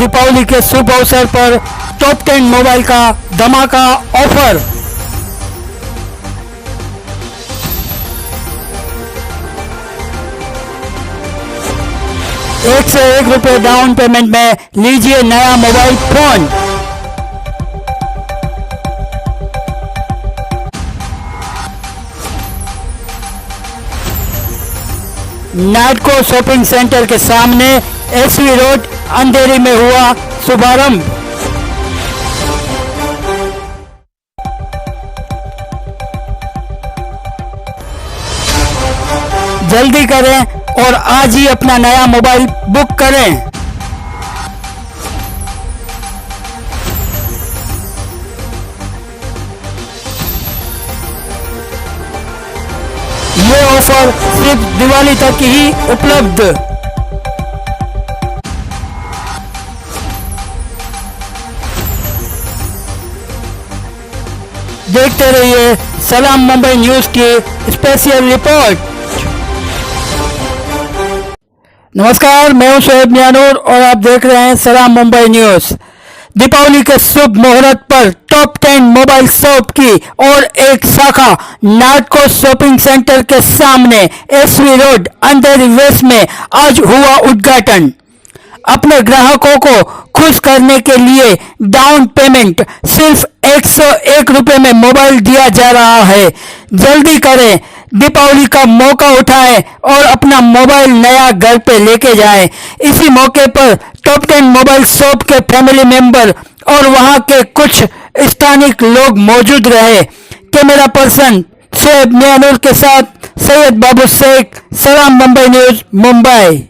दीपावली के शुभ अवसर पर टॉप 10 मोबाइल का धमाका ऑफर। ₹1 डाउन पेमेंट में लीजिए नया मोबाइल फोन। नाटको शॉपिंग सेंटर के सामने एसवी रोड अंधेरी में हुआ शुभारंभ। जल्दी करें और आज ही अपना नया मोबाइल बुक करें। ये ऑफर सिर्फ दिवाली तक ही उपलब्ध। देखते रहिए सलाम मुंबई न्यूज की स्पेशल रिपोर्ट। नमस्कार, मैं हूं शोएब मियानूर और आप देख रहे हैं सलाम मुंबई न्यूज। दीपावली के शुभ मुहूर्त पर टॉप 10 मोबाइल शॉप की और एक शाखा नाटको शॉपिंग सेंटर के सामने एसवी रोड अंधेरी वेस्ट में आज हुआ उद्घाटन। अपने ग्राहकों को खुश करने के लिए डाउन पेमेंट सिर्फ ₹101 में मोबाइल दिया जा रहा है। जल्दी करें, दीपावली का मौका उठाएं और अपना मोबाइल नया घर पे लेके जाएं। इसी मौके पर टॉप 10 मोबाइल शॉप के फैमिली मेंबर और वहां के कुछ स्थानिक लोग मौजूद रहे। कैमरा पर्सन शोएब मियानूर के साथ सैयद बाबू शेख, सलाम मुंबई न्यूज, मुंबई।